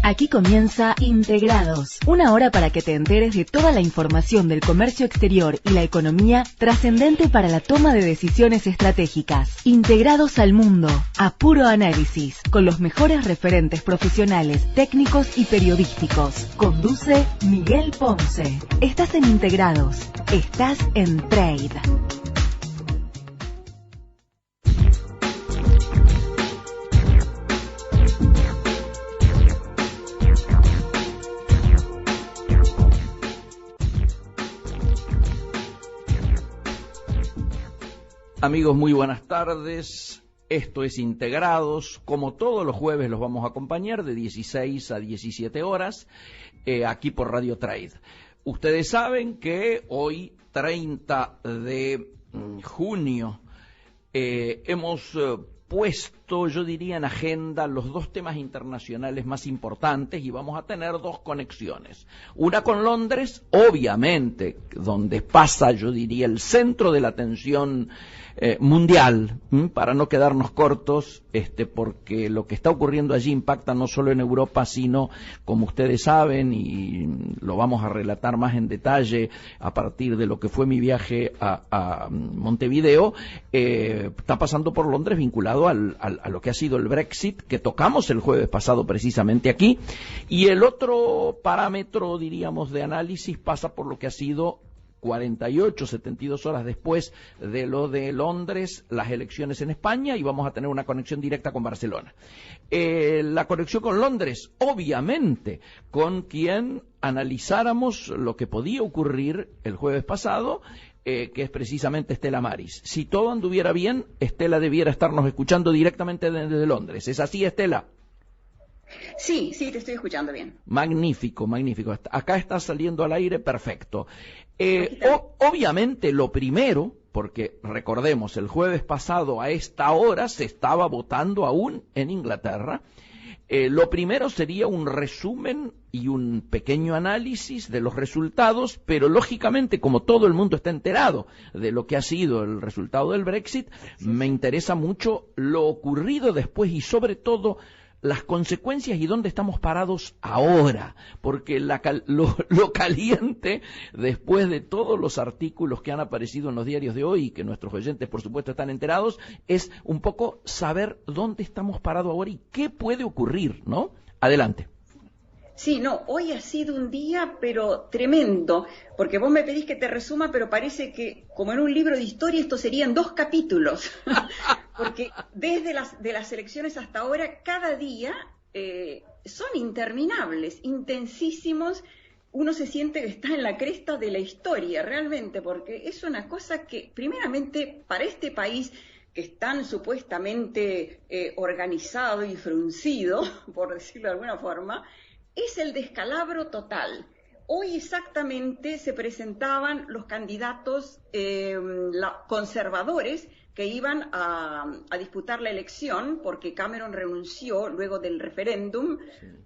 Aquí comienza Integrados, una hora para que te enteres de toda la información del comercio exterior y la economía trascendente para la toma de decisiones estratégicas. Integrados al mundo, a puro análisis, con los mejores referentes profesionales, técnicos y periodísticos. Conduce Miguel Ponce. Estás en Integrados, estás en Trade. Amigos, muy buenas tardes. Esto es Integrados. Como todos los jueves los vamos a acompañar de 16 a 17 horas aquí por Radio Trade. Ustedes saben que hoy, 30 de junio, hemos puesto, yo diría, en agenda los dos temas internacionales más importantes y vamos a tener dos conexiones. Una con Londres, obviamente, donde pasa, yo diría, el centro de la atención mundial, para no quedarnos cortos, porque lo que está ocurriendo allí impacta no solo en Europa, sino, como ustedes saben, y lo vamos a relatar más en detalle a partir de lo que fue mi viaje a Montevideo, está pasando por Londres vinculado a lo que ha sido el Brexit, que tocamos el jueves pasado precisamente aquí, y el otro parámetro, diríamos, de análisis pasa por lo que ha sido 48, 72 horas después de lo de Londres, las elecciones en España, y vamos a tener una conexión directa con Barcelona. La conexión con Londres, obviamente, con quien analizáramos lo que podía ocurrir el jueves pasado, que es precisamente Estela Maris. Si todo anduviera bien, Estela debiera estarnos escuchando directamente desde Londres. ¿Es así, Estela? Sí, te estoy escuchando bien. Magnífico, magnífico. Acá está saliendo al aire perfecto. Obviamente lo primero, porque recordemos, el jueves pasado a esta hora se estaba votando aún en Inglaterra, lo primero sería un resumen y un pequeño análisis de los resultados, pero lógicamente, como todo el mundo está enterado de lo que ha sido el resultado del Brexit, me interesa mucho lo ocurrido después y sobre todo las consecuencias y dónde estamos parados ahora, porque lo caliente, después de todos los artículos que han aparecido en los diarios de hoy, y que nuestros oyentes por supuesto están enterados, es un poco saber dónde estamos parados ahora y qué puede ocurrir, ¿no? Adelante. Sí, no, hoy ha sido un día, pero tremendo, porque vos me pedís que te resuma, pero parece que, como en un libro de historia, esto serían 2 capítulos, porque desde las elecciones hasta ahora, cada día son interminables, intensísimos, uno se siente que está en la cresta de la historia, realmente, porque es una cosa que, primeramente, para este país, que es tan supuestamente organizado y fruncido, por decirlo de alguna forma, es el descalabro total. Hoy exactamente se presentaban los candidatos conservadores que iban a disputar la elección porque Cameron renunció luego del referéndum,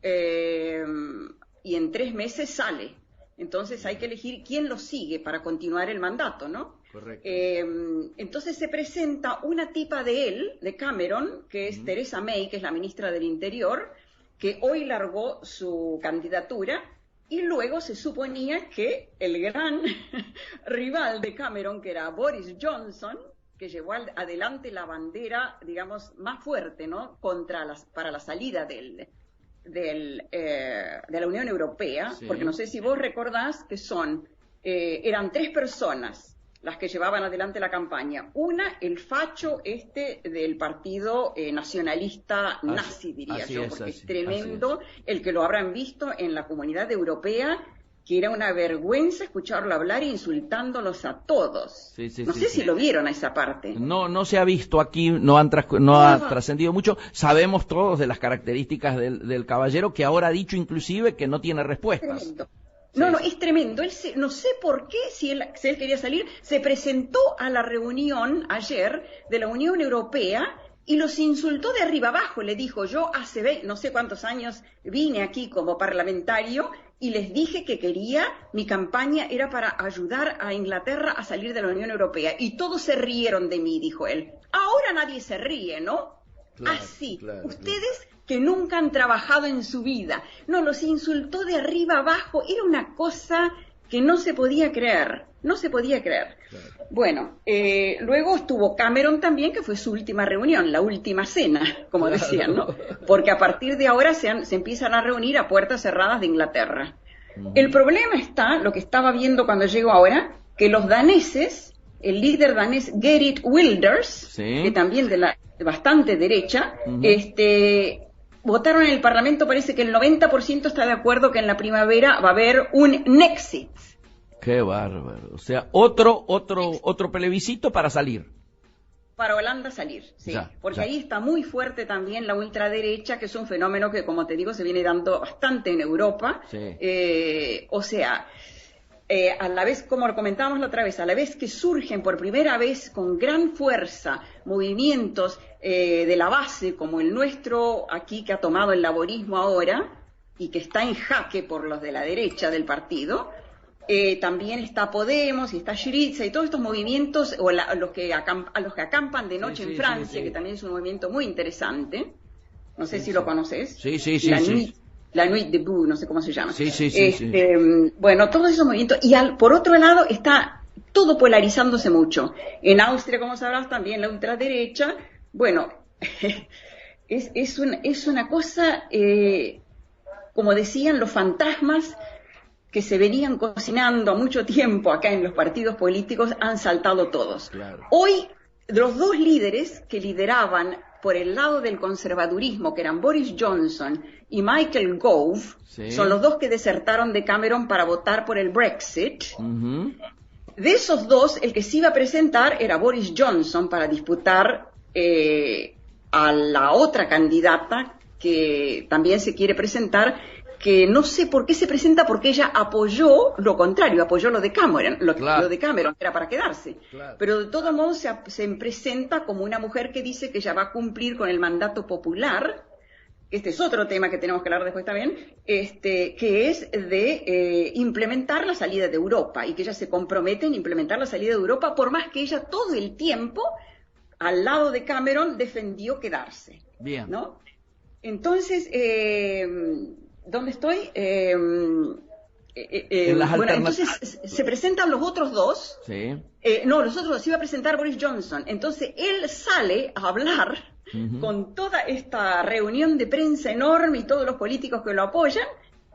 y en 3 meses sale. Entonces hay que elegir quién lo sigue para continuar el mandato, ¿no? Correcto. Entonces se presenta una tipa de Cameron, que es Theresa May, que es la ministra del Interior, que hoy largó su candidatura, y luego se suponía que el gran rival de Cameron, que era Boris Johnson, que llevó adelante la bandera, digamos, más fuerte, ¿no?, para la salida de la Unión Europea, sí. Porque no sé si vos recordás que eran 3 personas las que llevaban adelante la campaña. Una, el facho del partido nacionalista nazi, diría yo, porque es tremendo el que lo habrán visto en la comunidad europea, que era una vergüenza escucharlo hablar insultándolos a todos. No sé si lo vieron a esa parte. No se ha visto aquí, no ha trascendido mucho. Sabemos todos de las características del caballero, que ahora ha dicho inclusive que no tiene respuestas. Tremendo. No, es tremendo. No sé por qué, si él quería salir, se presentó a la reunión ayer de la Unión Europea y los insultó de arriba abajo. Le dijo: yo hace no sé cuántos años vine aquí como parlamentario y les dije que mi campaña era para ayudar a Inglaterra a salir de la Unión Europea. Y todos se rieron de mí, dijo él. Ahora nadie se ríe, ¿no? Claro, Así. Claro, Ustedes que nunca han trabajado en su vida. No, los insultó de arriba abajo, era una cosa que no se podía creer, no se podía creer. Claro. Bueno, luego estuvo Cameron también, que fue su última reunión, la última cena, como claro. decían, ¿no? Porque a partir de ahora se empiezan a reunir a puertas cerradas de Inglaterra. El problema está, lo que estaba viendo cuando llego ahora, que los daneses, el líder danés Geert Wilders, ¿sí? que también de bastante derecha, votaron en el Parlamento, parece que el 90% está de acuerdo que en la primavera va a haber un Nexit. Qué bárbaro. O sea, otro plebiscito para salir. Para Holanda salir, sí. Porque ahí está muy fuerte también la ultraderecha, que es un fenómeno que, como te digo, se viene dando bastante en Europa. Sí. O sea, a la vez, como lo comentábamos la otra vez, a la vez que surgen por primera vez con gran fuerza movimientos de la base, como el nuestro aquí, que ha tomado el laborismo ahora, y que está en jaque por los de la derecha del partido, también está Podemos y está Syriza y todos estos movimientos, o a los que acampan de noche en Francia, que también es un movimiento muy interesante. No sé si lo conoces. La Nuit debout, no sé cómo se llama. Bueno, todos esos movimientos. Y por otro lado está todo polarizándose mucho. En Austria, como sabrás, también la ultraderecha. Bueno, es una cosa, como decían los fantasmas, que se venían cocinando mucho tiempo acá en los partidos políticos, han saltado todos. Claro. Hoy, los dos líderes que lideraban por el lado del conservadurismo, que eran Boris Johnson y Michael Gove, son los dos que desertaron de Cameron para votar por el Brexit. De esos dos, el que se iba a presentar era Boris Johnson para disputar a la otra candidata que también se quiere presentar, que no sé por qué se presenta, porque ella apoyó lo contrario, apoyó lo de Cameron, lo de Cameron, que era para quedarse. Claro. Pero de todos modos se presenta como una mujer que dice que ella va a cumplir con el mandato popular. Este es otro tema que tenemos que hablar después también, que es de implementar la salida de Europa, y que ella se compromete en implementar la salida de Europa, por más que ella todo el tiempo, al lado de Cameron, defendió quedarse. Bien. ¿No? Entonces, ¿dónde estoy? Bueno, entonces se presentan los otros dos. Sí. No, los otros dos iba a presentar Boris Johnson. Entonces él sale a hablar con toda esta reunión de prensa enorme y todos los políticos que lo apoyan,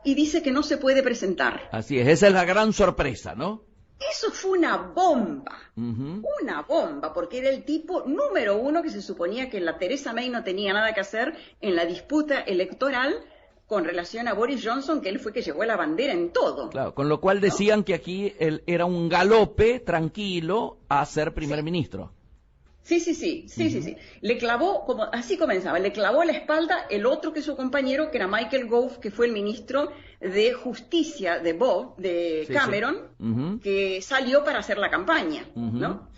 y dice que no se puede presentar. Así es, esa es la gran sorpresa, ¿no? Eso fue una bomba, una bomba, porque era el tipo número uno que se suponía que la Theresa May no tenía nada que hacer en la disputa electoral con relación a Boris Johnson, que él fue que llevó la bandera en todo. Claro, con lo cual decían que aquí él era un galope tranquilo a ser primer ministro. Sí. Le clavó, como así comenzaba, le clavó a la espalda el otro que su compañero, que era Michael Gove, que fue el ministro de Justicia de Cameron, que salió para hacer la campaña, ¿no?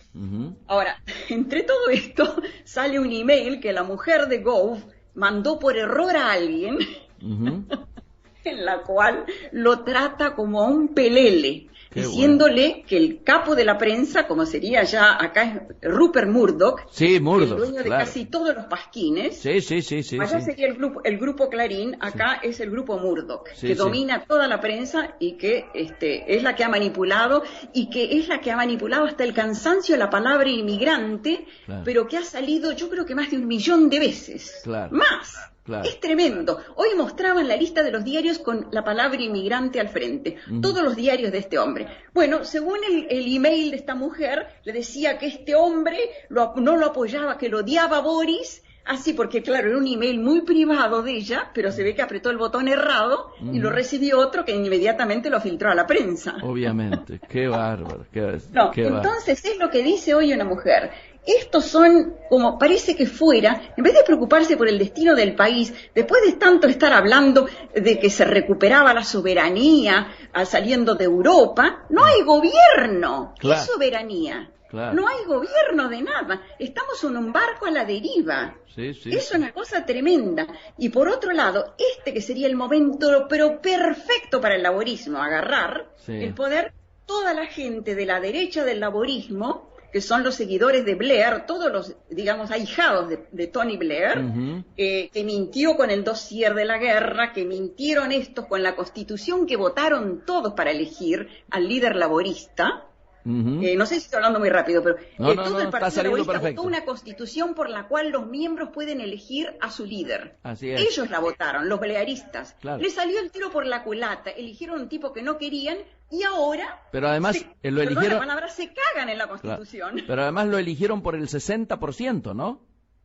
Ahora, entre todo esto, sale un email que la mujer de Gove mandó por error a alguien, en la cual lo trata como a un pelele, diciéndole que el capo de la prensa, como sería ya acá Rupert Murdoch, el dueño de casi todos los pasquines, allá sería el grupo Clarín, acá es el grupo Murdoch, que domina toda la prensa y que es la que ha manipulado, y que es la que ha manipulado hasta el cansancio la palabra inmigrante, pero que ha salido yo creo que más de 1 millón de veces, más. Claro. Es tremendo. Hoy mostraban la lista de los diarios con la palabra inmigrante al frente. Todos los diarios de este hombre. Bueno, según el email de esta mujer, le decía que este hombre no lo apoyaba, que lo odiaba a Boris. Así, porque claro, era un email muy privado de ella, pero se ve que apretó el botón errado y lo recibió otro que inmediatamente lo filtró a la prensa. Obviamente. Qué bárbaro. Entonces es lo que dice hoy una mujer. Estos son, como parece que fuera, en vez de preocuparse por el destino del país, después de tanto estar hablando de que se recuperaba la soberanía saliendo de Europa, no hay gobierno. ¿Qué soberanía? No hay gobierno de nada. Estamos en un barco a la deriva. Es una cosa tremenda. Y por otro lado, que sería el momento, pero perfecto para el laborismo, agarrar el poder, toda la gente de la derecha del laborismo, que son los seguidores de Blair, todos los, digamos, ahijados de Tony Blair, que mintió con el dossier de la guerra, que mintieron estos con la Constitución que votaron todos para elegir al líder laborista. No sé si estoy hablando muy rápido, pero todo el Partido Laborista votó una Constitución por la cual los miembros pueden elegir a su líder. Así es. Ellos la votaron, los blairistas. Claro. Les salió el tiro por la culata, eligieron un tipo que no querían y ahora... Pero además lo eligieron... Perdón la palabra, se cagan en la Constitución. Claro. Pero además lo eligieron por el 60%, ¿no?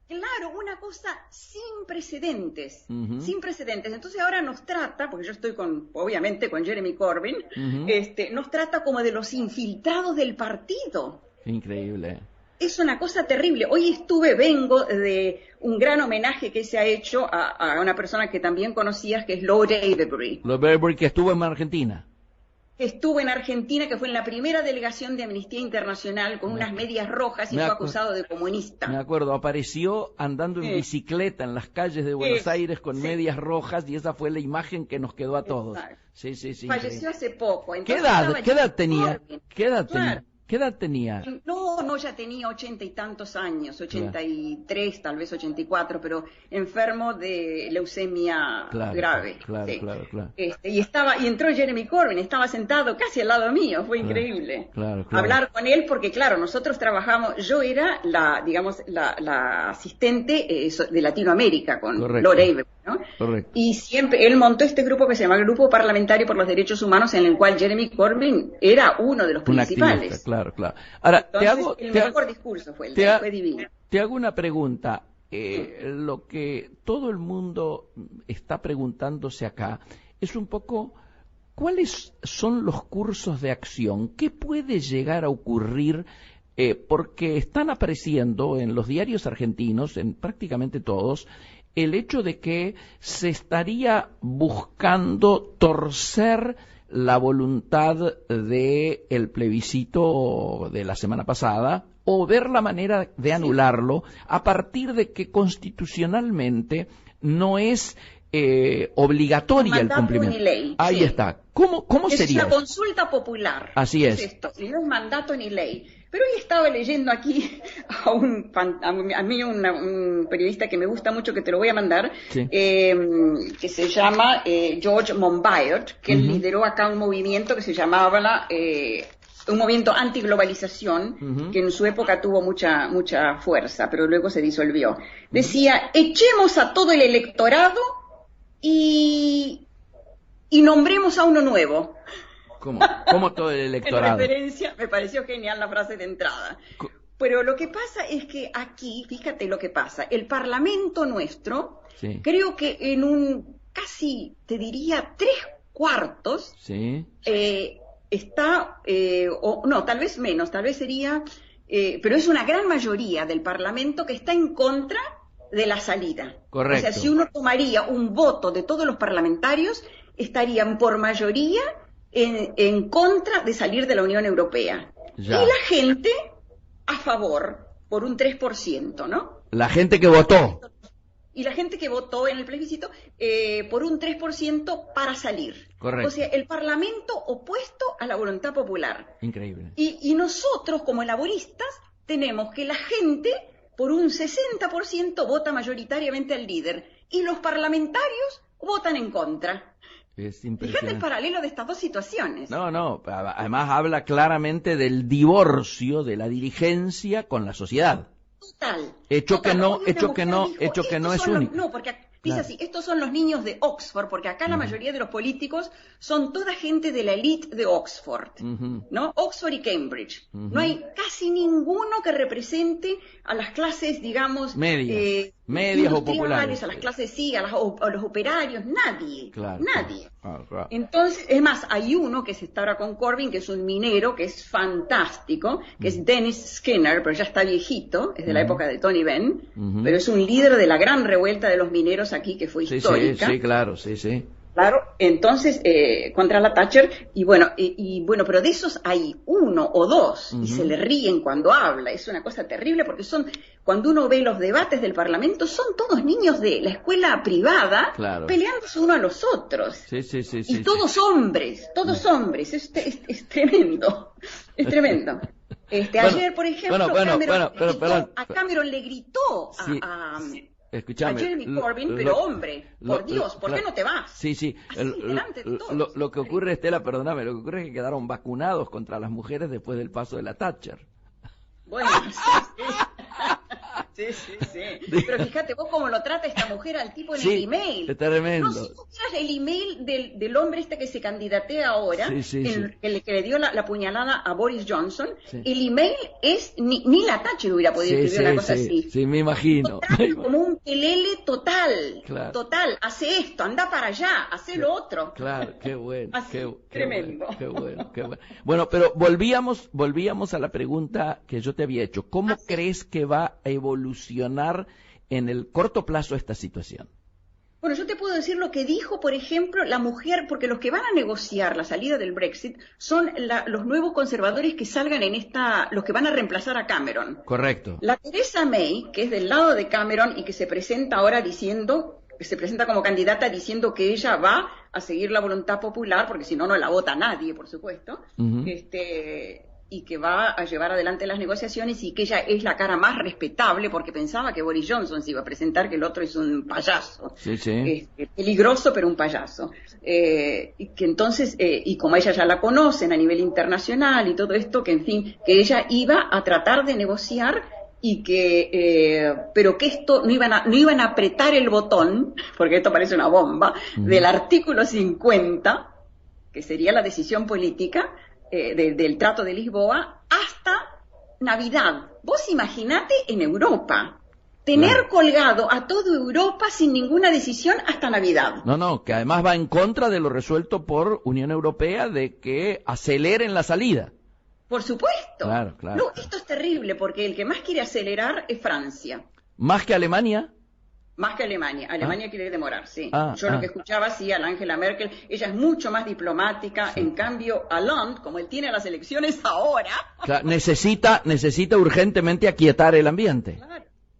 Claro, una cosa sin precedentes, sin precedentes. Entonces ahora nos trata, porque yo estoy obviamente con Jeremy Corbyn, nos trata como de los infiltrados del partido. Increíble. Es una cosa terrible. Hoy vengo de un gran homenaje que se ha hecho a una persona que también conocías, que es Lord Avebury. Lord Avebury, que estuvo en Argentina. Estuvo en Argentina, que fue en la primera delegación de Amnistía Internacional con unas medias rojas y fue acusado de comunista. Me acuerdo, apareció andando en bicicleta en las calles de Buenos Aires con medias rojas y esa fue la imagen que nos quedó a todos. Sí. Falleció hace poco. ¿Qué edad tenía? ¿Qué edad tenía? No, ya tenía 80 y tantos años, 83, tal vez 84, pero enfermo de leucemia grave. Claro. Y entró Jeremy Corbyn, estaba sentado casi al lado mío, fue increíble. Hablar con él porque, claro, nosotros trabajamos, yo era la asistente de Latinoamérica con Lord Avebury, ¿no? Correcto. Y siempre, él montó este grupo que se llama Grupo Parlamentario por los Derechos Humanos, en el cual Jeremy Corbyn era uno de los principales. Activista, claro. Ahora, entonces, el mejor discurso fue fue divino. Te hago una pregunta. Lo que todo el mundo está preguntándose acá es un poco, ¿cuáles son los cursos de acción? ¿Qué puede llegar a ocurrir? Porque están apareciendo en los diarios argentinos, en prácticamente todos, el hecho de que se estaría buscando torcer la voluntad del plebiscito de la semana pasada o ver la manera de anularlo a partir de que constitucionalmente no es obligatoria el cumplimiento. Ni ley. Ahí está. ¿Cómo sería? Es una consulta popular. Así es. Esto, y no es mandato ni ley. Pero hoy estaba leyendo aquí a un periodista que me gusta mucho, que te lo voy a mandar, que se llama George Monbiot, que él lideró acá un movimiento que se llamaba un movimiento antiglobalización, que en su época tuvo mucha fuerza, pero luego se disolvió. Decía, echemos a todo el electorado y nombremos a uno nuevo. ¿Cómo todo el electorado? En referencia, me pareció genial la frase de entrada. Pero lo que pasa es que aquí, fíjate lo que pasa, el Parlamento nuestro, creo que en un casi, te diría, 3/4, está, no, tal vez menos, tal vez sería, pero es una gran mayoría del Parlamento que está en contra de la salida. Correcto. O sea, si uno tomaría un voto de todos los parlamentarios, estarían por mayoría en contra de salir de la Unión Europea. Ya. Y la gente a favor, por un 3%, ¿no? La gente que votó. Y la gente que votó en el plebiscito por un 3% para salir. Correcto. O sea, el Parlamento opuesto a la voluntad popular. Increíble. Y nosotros, como laboristas, tenemos que la gente, por un 60%, vota mayoritariamente al líder. Y los parlamentarios votan en contra. Es impresionante. Fíjate el paralelo de estas dos situaciones. No, además habla claramente del divorcio de la dirigencia con la sociedad. Total. Hecho que no es único. No, porque dice así, estos son los niños de Oxford, porque acá la mayoría de los políticos son toda gente de la élite de Oxford, ¿no? Oxford y Cambridge. No hay casi ninguno que represente a las clases, digamos, medias o populares, a las clases a los operarios, nadie. Nadie. Claro. Entonces, es más, hay uno que se está ahora con Corbyn, que es un minero, que es fantástico, que es Dennis Skinner, pero ya está viejito, es de la época de Tony Benn, pero es un líder de la gran revuelta de los mineros aquí, que fue histórica. Sí, claro. Claro, entonces, contra la Thatcher, y bueno, pero de esos hay uno o dos, y se le ríen cuando habla, es una cosa terrible, porque cuando uno ve los debates del Parlamento, son todos niños de la escuela privada, peleándose uno a los otros. Sí. Todos hombres, es tremendo, es tremendo. Ayer, por ejemplo, a Cameron le gritó a Jeremy Corbyn, pero hombre, por Dios, ¿por qué no te vas? Sí. Lo que ocurre, Estela, perdóname, lo que ocurre es que quedaron vacunados contra las mujeres después del paso de la Thatcher. Bueno, sí. Pero fíjate vos cómo lo trata esta mujer al tipo en el email. Es tremendo. No, si tuvieras el email del hombre que se candidatea ahora, el que le dio la puñalada a Boris Johnson, el email es, ni la Thatcher hubiera podido escribir una cosa así. Sí, me imagino. Como un pelele total, claro. Total, hace esto, anda para allá, hace lo otro. Claro, qué bueno. Tremendo. Qué bueno. Bueno, pero volvíamos a la pregunta que yo te había hecho. ¿Cómo crees que va a evolucionar en el corto plazo esta situación? Bueno, yo te puedo decir lo que dijo, por ejemplo, la mujer, porque los que van a negociar la salida del Brexit son los nuevos conservadores que salgan los que van a reemplazar a Cameron. Correcto. La Theresa May, que es del lado de Cameron y que se presenta ahora se presenta como candidata diciendo que ella va a seguir la voluntad popular, porque si no, no la vota nadie, por supuesto, y que va a llevar adelante las negociaciones y que ella es la cara más respetable porque pensaba que Boris Johnson se iba a presentar, que el otro es un payaso. Peligroso, pero un payaso. Y que entonces, y como ella ya la conocen a nivel internacional y todo esto, que en fin, que ella iba a tratar de negociar y que, pero que esto no iban a apretar el botón, porque esto parece una bomba, del artículo 50, que sería la decisión política, del Tratado de Lisboa hasta Navidad. Vos imaginate en Europa tener colgado a toda Europa sin ninguna decisión hasta Navidad. No, que además va en contra de lo resuelto por Unión Europea de que aceleren la salida. Por supuesto. Claro. No, esto es terrible porque el que más quiere acelerar es Francia. ¿Más que Alemania? Más que Alemania. Alemania quiere demorar, sí. Yo lo que escuchaba, sí, a la Angela Merkel, ella es mucho más diplomática, en cambio Hollande, como él tiene las elecciones ahora... Claro, necesita urgentemente aquietar el ambiente.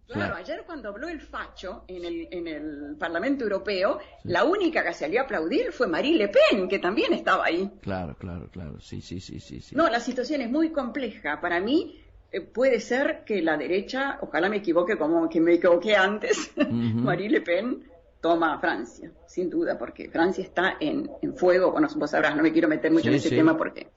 Claro, ayer cuando habló el facho en el Parlamento Europeo, la única que salió a aplaudir fue Marine Le Pen, que también estaba ahí. Claro, sí. No, la situación es muy compleja. Para mí... puede ser que la derecha, ojalá me equivoque como que me equivoqué antes, Marine Le Pen toma a Francia, sin duda, porque Francia está en fuego. Bueno, vos sabrás, no me quiero meter mucho en ese tema porque...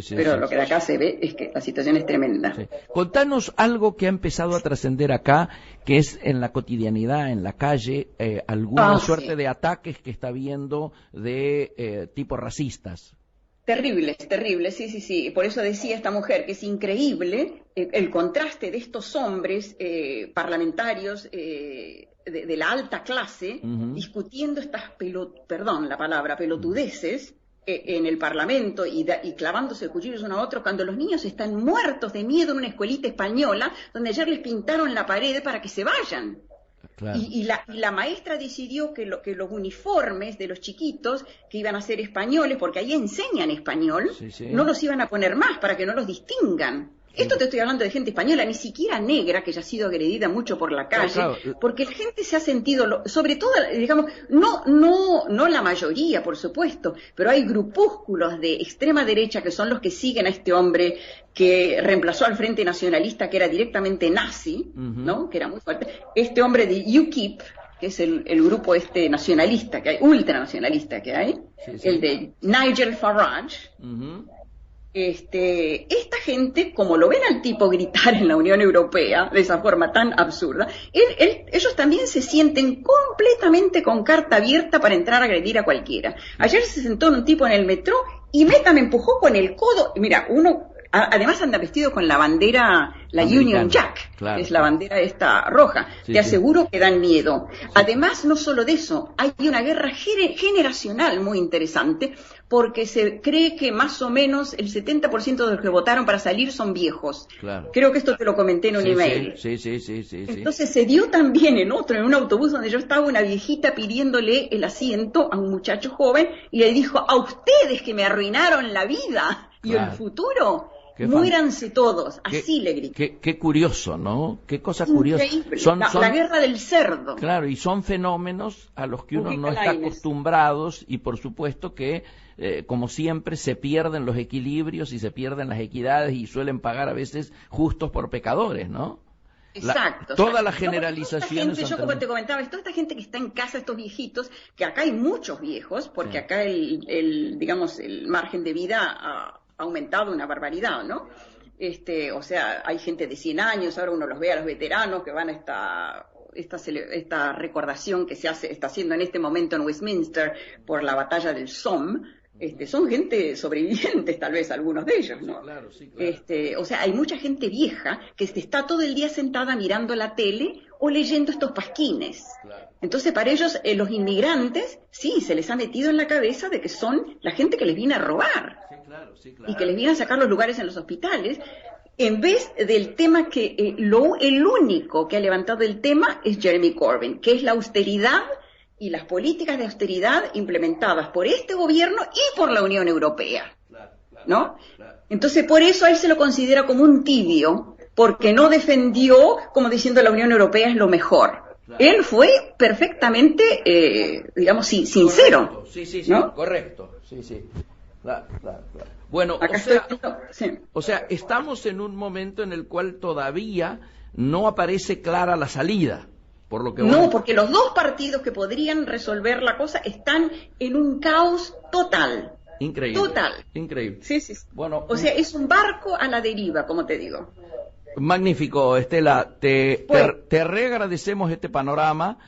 pero lo que de acá se ve es que la situación es tremenda. Contanos algo que ha empezado a trascender acá, que es en la cotidianidad, en la calle, alguna suerte de ataques que está habiendo de tipo racistas. Terribles, sí. Por eso decía esta mujer que es increíble el contraste de estos hombres parlamentarios de la alta clase discutiendo estas pelotudeces en el Parlamento y clavándose cuchillos uno a otro cuando los niños están muertos de miedo en una escuelita española donde ayer les pintaron la pared para que se vayan. Claro. Y la maestra decidió que los uniformes de los chiquitos que iban a ser españoles, porque ahí enseñan español, no los iban a poner más para que no los distingan. Esto te estoy hablando de gente española, ni siquiera negra, que ya ha sido agredida mucho por la calle, porque la gente se ha sentido, sobre todo, digamos, no la mayoría, por supuesto, pero hay grupúsculos de extrema derecha que son los que siguen a este hombre que reemplazó al Frente Nacionalista, que era directamente nazi, ¿no? Que era muy fuerte. Este hombre de UKIP, que es el grupo nacionalista que hay, ultranacionalista que hay, el de Nigel Farage. Esta gente, como lo ven al tipo gritar en la Unión Europea de esa forma tan absurda, ellos también se sienten completamente con carta abierta para entrar a agredir a cualquiera. Ayer se sentó un tipo en el metro y me empujó con el codo. Mira, además anda vestido con la bandera, la Union Jack, que es la bandera esta roja. Te aseguro que dan miedo. Además, no solo de eso, hay una guerra generacional muy interesante, porque se cree que más o menos el 70% de los que votaron para salir son viejos. Creo que esto te lo comenté en un email. Sí. Entonces se dio también en un autobús donde yo estaba, una viejita pidiéndole el asiento a un muchacho joven y le dijo: a ustedes que me arruinaron la vida y el futuro. Muéranse todos, así le grité. Qué curioso, ¿no? Qué cosa curiosa. La guerra del cerdo. Claro, y son fenómenos a los que uno no está acostumbrados y por supuesto que, como siempre, se pierden los equilibrios y se pierden las equidades y suelen pagar a veces justos por pecadores, ¿no? Exacto. Todas las generalizaciones. Yo como te comentaba, toda esta gente que está en casa, estos viejitos, que acá hay muchos viejos, porque acá digamos, el margen de vida ha aumentado una barbaridad, ¿no? O sea, hay gente de 100 años, ahora uno los ve a los veteranos que van a esta recordación que está haciendo en este momento en Westminster por la batalla del Somme. Son gente sobrevivientes, tal vez algunos de ellos, ¿no? Sí, claro. O sea, hay mucha gente vieja que está todo el día sentada mirando la tele o leyendo estos pasquines. Claro. Entonces, para ellos, los inmigrantes, sí, se les ha metido en la cabeza de que son la gente que les viene a robar. Sí, claro. Y que les viene a sacar los lugares en los hospitales, en vez del tema que el único que ha levantado el tema es Jeremy Corbyn, que es la austeridad y las políticas de austeridad implementadas por este gobierno y por la Unión Europea, ¿no? Entonces, por eso a él se lo considera como un tibio, porque no defendió, como diciendo la Unión Europea es lo mejor. Él fue perfectamente, digamos, sincero. Correcto. Sí, ¿no? Correcto. Sí. Claro. Bueno, o sea, estamos en un momento en el cual todavía no aparece clara la salida. Porque los dos partidos que podrían resolver la cosa están en un caos total. Increíble. Total. Increíble. Sí. Bueno, o sea, es un barco a la deriva, como te digo. Magnífico, Estela. Te reagradecemos este panorama.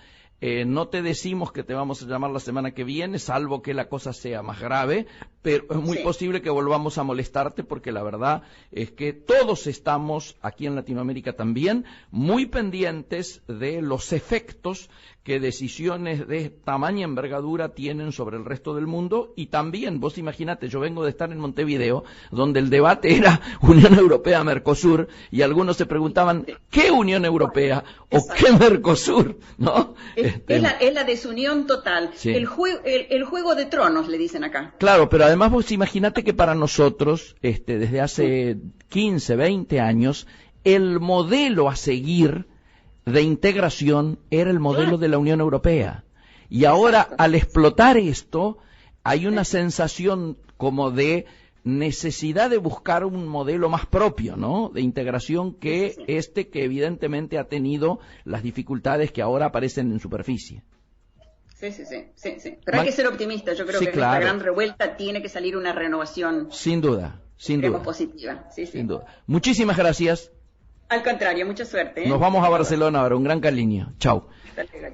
No te decimos que te vamos a llamar la semana que viene, salvo que la cosa sea más grave, pero es muy posible que volvamos a molestarte porque la verdad es que todos estamos, aquí en Latinoamérica también, muy pendientes de los efectos que decisiones de tamaña envergadura tienen sobre el resto del mundo y también, vos imaginate, yo vengo de estar en Montevideo, donde el debate era Unión Europea-Mercosur y algunos se preguntaban, ¿qué Unión Europea o qué Mercosur? ¿No? Es la desunión total. Sí. El juego de tronos, le dicen acá. Claro, pero además vos imaginate que para nosotros, desde hace 15, 20 años, el modelo a seguir de integración era el modelo de la Unión Europea. Y ahora, al explotar esto, hay una sensación como de necesidad de buscar un modelo más propio, ¿no? De integración que que evidentemente ha tenido las dificultades que ahora aparecen en superficie. Sí. Pero hay que ser optimista. Yo creo que en esta gran revuelta tiene que salir una renovación. Sin duda. Positiva. Sí. Sin duda. Muchísimas gracias. Al contrario, mucha suerte. Nos vamos a Barcelona ahora, un gran cariño. Chau.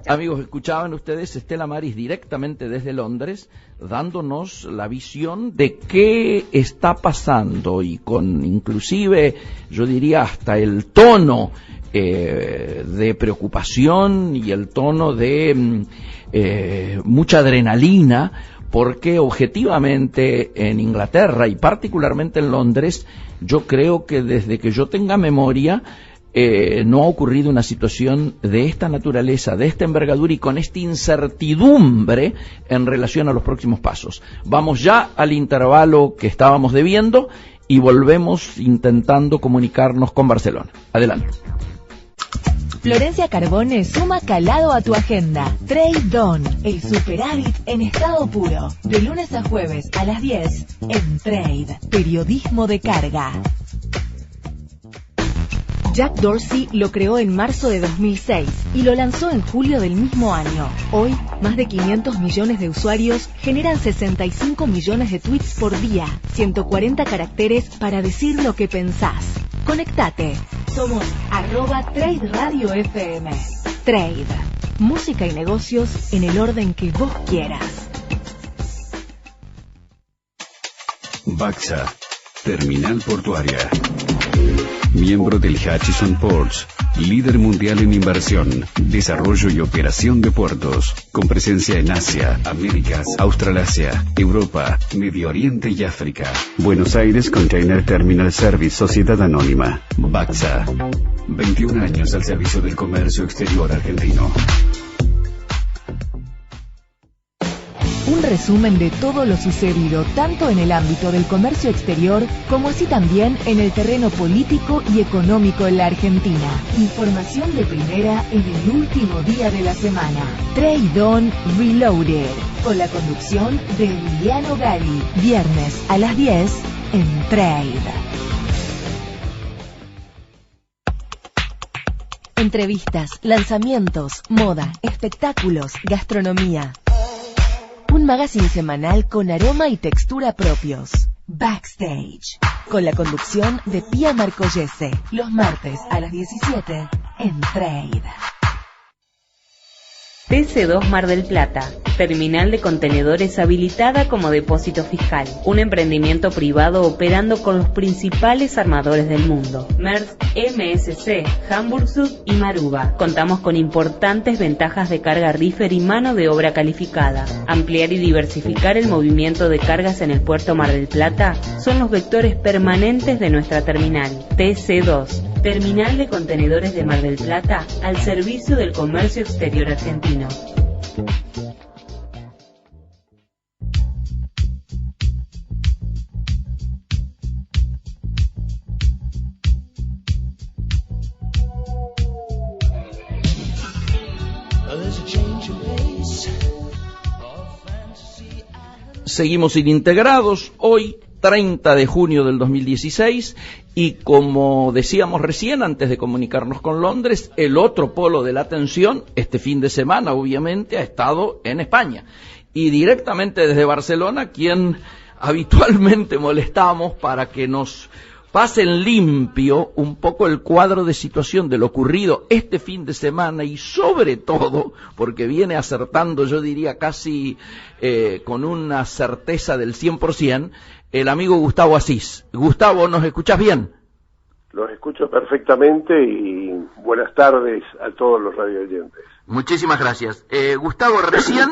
Amigos, escuchaban ustedes Estela Maris directamente desde Londres, dándonos la visión de qué está pasando y con inclusive, yo diría, hasta el tono de preocupación y el tono de mucha adrenalina, porque objetivamente en Inglaterra y particularmente en Londres, yo creo que desde que yo tenga memoria no ha ocurrido una situación de esta naturaleza, de esta envergadura y con esta incertidumbre en relación a los próximos pasos. Vamos ya al intervalo que estábamos debiendo y volvemos intentando comunicarnos con Barcelona. Adelante. Florencia Carbone suma calado a tu agenda. Trade On, el superávit en estado puro. De lunes a jueves a las 10 en Trade, periodismo de carga. Jack Dorsey lo creó en marzo de 2006 y lo lanzó en julio del mismo año. Hoy, más de 500 millones de usuarios generan 65 millones de tweets por día, 140 caracteres para decir lo que pensás. Conectate. Somos @Trade Radio FM. Trade. Música y negocios en el orden que vos quieras. Baxa. Terminal portuaria. Miembro del Hutchison Ports, líder mundial en inversión, desarrollo y operación de puertos, con presencia en Asia, Américas, Australasia, Europa, Medio Oriente y África. Buenos Aires Container Terminal Service Sociedad Anónima, BAXA. 21 años al servicio del comercio exterior argentino. Un resumen de todo lo sucedido tanto en el ámbito del comercio exterior como así también en el terreno político y económico en la Argentina. Información de primera en el último día de la semana. Trade On Reloaded, con la conducción de Emiliano Gali. Viernes a las 10 en Trade. Entrevistas, lanzamientos, moda, espectáculos, gastronomía. Un magazine semanal con aroma y textura propios. Backstage, con la conducción de Pía Marcollese, los martes a las 17 en Trade. TC2 Mar del Plata, terminal de contenedores habilitada como depósito fiscal. Un emprendimiento privado operando con los principales armadores del mundo: Maersk, MSC, Hamburg Süd y Maruba. Contamos con importantes ventajas de carga reefer y mano de obra calificada. Ampliar y diversificar el movimiento de cargas en el puerto Mar del Plata son los vectores permanentes de nuestra terminal. TC2, terminal de contenedores de Mar del Plata, al servicio del comercio exterior argentino. Seguimos en Integrados, hoy 30 de junio del 2016, y como decíamos recién, antes de comunicarnos con Londres, el otro polo de la atención, este fin de semana obviamente, ha estado en España. Y directamente desde Barcelona, quien habitualmente molestamos para que nos pasen limpio un poco el cuadro de situación de lo ocurrido este fin de semana, y sobre todo, porque viene acertando, yo diría casi con una certeza del 100%, el amigo Gustavo Asís. Gustavo, ¿nos escuchás bien? Los escucho perfectamente y buenas tardes a todos los radioyentes. Muchísimas gracias. Gustavo, recién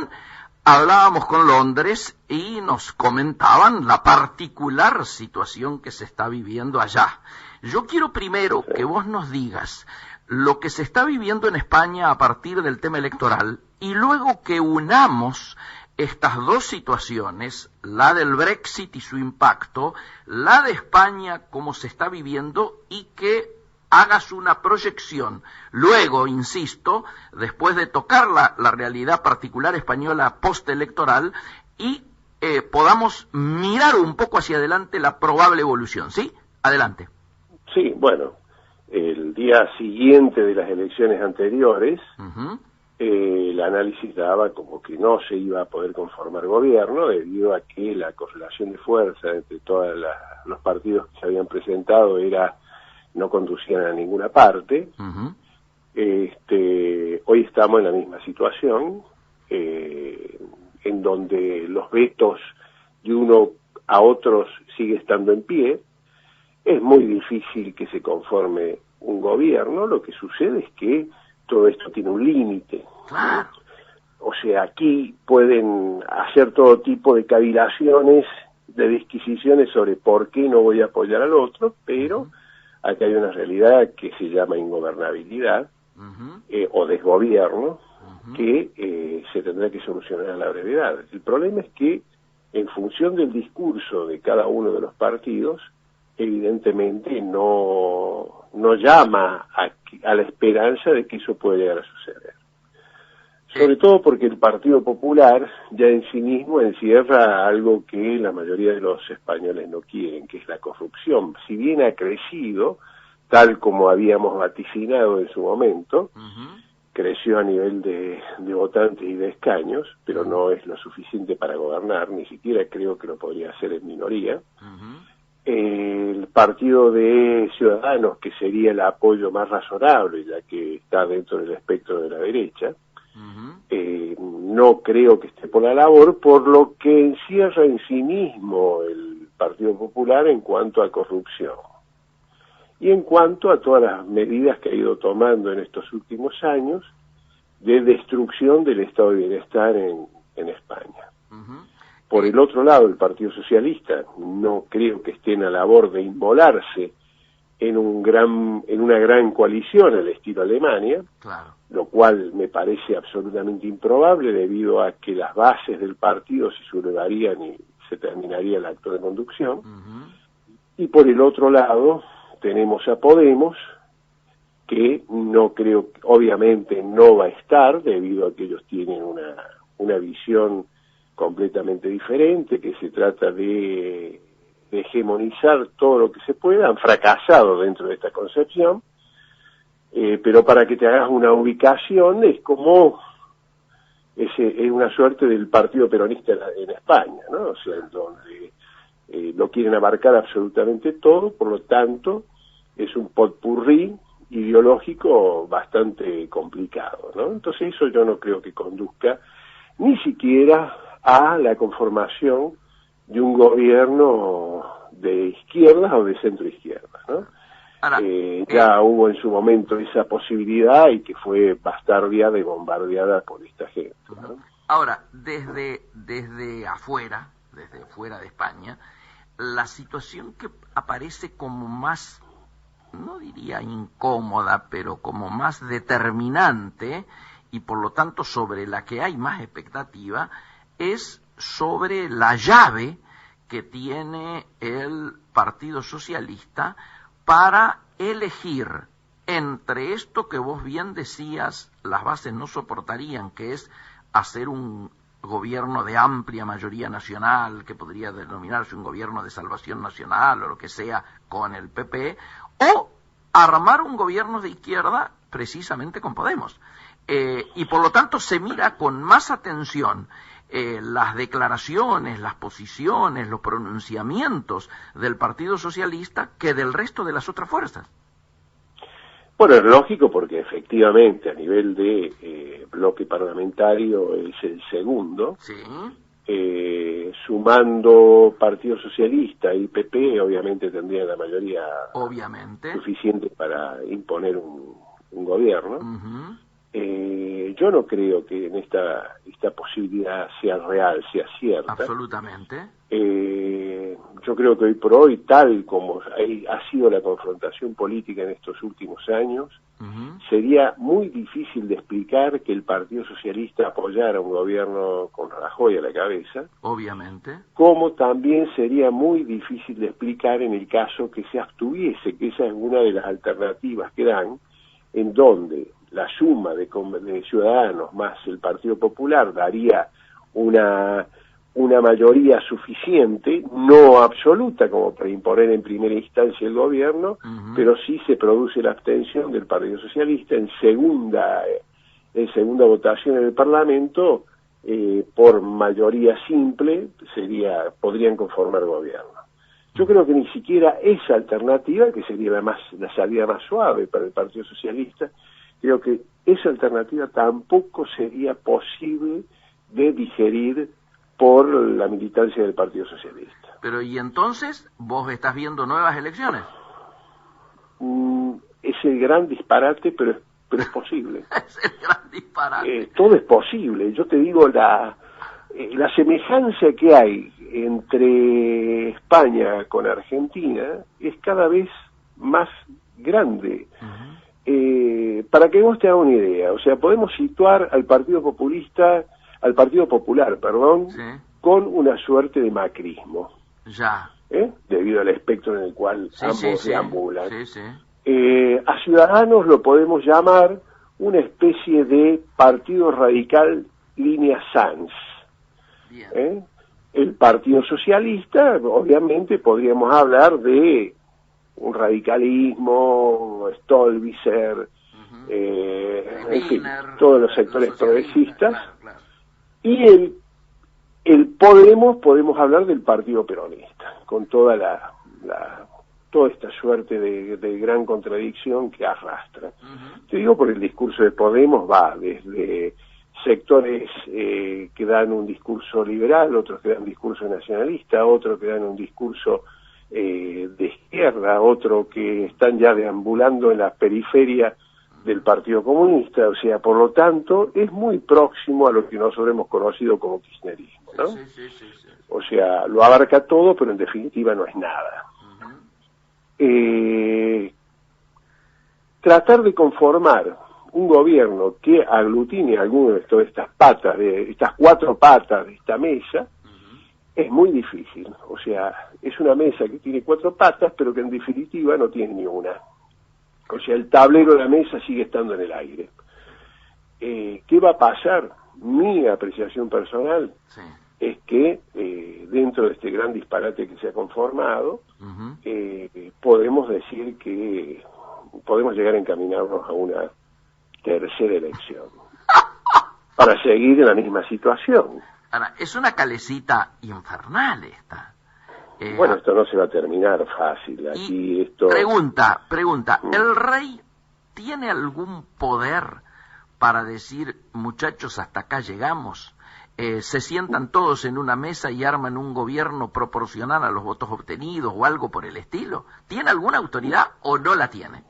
hablábamos con Londres y nos comentaban la particular situación que se está viviendo allá. Yo quiero primero que vos nos digas lo que se está viviendo en España a partir del tema electoral, y luego que unamos estas dos situaciones, la del Brexit y su impacto, la de España, cómo se está viviendo, y que hagas una proyección. Luego, insisto, después de tocar la realidad particular española postelectoral, y podamos mirar un poco hacia adelante la probable evolución. ¿Sí? Adelante. Sí, bueno, el día siguiente de las elecciones anteriores, el análisis daba como que no se iba a poder conformar gobierno debido a que la correlación de fuerza entre todos los partidos que se habían presentado no conducían a ninguna parte. Hoy estamos en la misma situación, en donde los vetos de uno a otros sigue estando en pie. Es muy difícil que se conforme un gobierno. Lo que sucede es que todo esto tiene un límite. Claro. O sea, aquí pueden hacer todo tipo de cavilaciones, de disquisiciones sobre por qué no voy a apoyar al otro, pero aquí hay una realidad que se llama ingobernabilidad o desgobierno, que se tendrá que solucionar a la brevedad. El problema es que, en función del discurso de cada uno de los partidos, evidentemente no llama a la esperanza de que eso pueda llegar a suceder. Sobre todo porque el Partido Popular ya en sí mismo encierra algo que la mayoría de los españoles no quieren, que es la corrupción. Si bien ha crecido, tal como habíamos vaticinado en su momento, creció a nivel de votantes y de escaños, pero no es lo suficiente para gobernar, ni siquiera creo que lo podría hacer en minoría. El partido de Ciudadanos, que sería el apoyo más razonable, ya que está dentro del espectro de la derecha, no creo que esté por la labor, por lo que encierra en sí mismo el Partido Popular en cuanto a corrupción y en cuanto a todas las medidas que ha ido tomando en estos últimos años de destrucción del estado de bienestar en España. Por el otro lado, el Partido Socialista no creo que esté en la labor de inmolarse en una gran coalición al estilo Alemania, Claro. lo cual me parece absolutamente improbable debido a que las bases del partido se sublevarían y se terminaría el acto de conducción. Y por el otro lado tenemos a Podemos, que no creo, obviamente no va a estar, debido a que ellos tienen una visión completamente diferente, que se trata de hegemonizar todo lo que se pueda. Han fracasado dentro de esta concepción, pero para que te hagas una ubicación, es como es una suerte del partido peronista en España, ¿no? O sea, en donde lo quieren abarcar absolutamente todo, por lo tanto es un potpurrí ideológico bastante complicado, ¿no? Entonces eso yo no creo que conduzca ni siquiera a la conformación de un gobierno de izquierdas o de centro izquierda, ¿no? Ahora, ya hubo en su momento esa posibilidad y que fue bastardeada y bombardeada por esta gente, ¿no? Ahora, desde afuera, desde fuera de España, la situación que aparece como más, no diría incómoda, pero como más determinante, y por lo tanto sobre la que hay más expectativa, es sobre la llave que tiene el Partido Socialista para elegir entre esto que vos bien decías, las bases no soportarían, que es hacer un gobierno de amplia mayoría nacional, que podría denominarse un gobierno de salvación nacional o lo que sea, con el PP, o armar un gobierno de izquierda precisamente con Podemos. Y por lo tanto se mira con más atención las declaraciones, las posiciones, los pronunciamientos del Partido Socialista que del resto de las otras fuerzas. Bueno, es lógico porque efectivamente a nivel de bloque parlamentario es el segundo. Sí. Sumando Partido Socialista y PP, obviamente tendrían la mayoría suficiente para imponer un gobierno. Yo no creo que en esta posibilidad sea real, sea cierta. Absolutamente. Yo creo que hoy por hoy, tal como ha sido la confrontación política en estos últimos años, sería muy difícil de explicar que el Partido Socialista apoyara un gobierno con Rajoy a la cabeza. Obviamente. Como también sería muy difícil de explicar en el caso que se abstuviese, que esa es una de las alternativas que dan, en donde la suma de Ciudadanos más el Partido Popular daría una mayoría suficiente, no absoluta como para imponer en primera instancia el gobierno, pero sí se produce la abstención del Partido Socialista en segunda votación en el Parlamento, por mayoría simple podrían conformar gobierno. Yo creo que ni siquiera esa alternativa, que sería la salida más suave para el Partido Socialista, creo que esa alternativa tampoco sería posible de digerir por la militancia del Partido Socialista. Pero ¿y entonces vos estás viendo nuevas elecciones? Es el gran disparate, pero es posible. Es el gran disparate. Todo es posible. Yo te digo, la semejanza que hay entre España con Argentina es cada vez más grande. Para que vos te hagas una idea, o sea, podemos situar al Partido Popular, Sí. con una suerte de macrismo. Ya. Debido al espectro en el cual ambos deambulan. Sí. A Ciudadanos lo podemos llamar una especie de partido radical línea Sanz. Bien. El Partido Socialista, obviamente, podríamos hablar de un radicalismo, Stolbizer, en fin, todos los sectores progresistas. Claro. Y el podemos hablar del Partido Peronista, con toda toda esta suerte de gran contradicción que arrastra. Te digo, por el discurso de Podemos va desde sectores que dan un discurso liberal, otros que dan un discurso nacionalista, otros que dan un discurso de izquierda, otros que están ya deambulando en la periferia del Partido Comunista. O sea, por lo tanto, es muy próximo a lo que nosotros hemos conocido como kirchnerismo, ¿no? Sí. O sea, lo abarca todo, pero en definitiva no es nada. tratar de conformar un gobierno que aglutine alguna de todas estas patas, de estas 4 patas de esta mesa, es muy difícil. O sea, es una mesa que tiene 4 patas, pero que en definitiva no tiene ni una. O sea, el tablero de la mesa sigue estando en el aire. ¿Qué va a pasar? Mi apreciación personal es que dentro de este gran disparate que se ha conformado, podemos decir que podemos llegar a encaminarnos a una tercera elección para seguir en la misma situación. Ahora, es una calecita infernal esta. Bueno, esto no se va a terminar fácil. Aquí esto. Pregunta, ¿el rey tiene algún poder para decir, muchachos, hasta acá llegamos? ¿Se sientan todos en una mesa y arman un gobierno proporcional a los votos obtenidos o algo por el estilo? ¿Tiene alguna autoridad o no la tiene?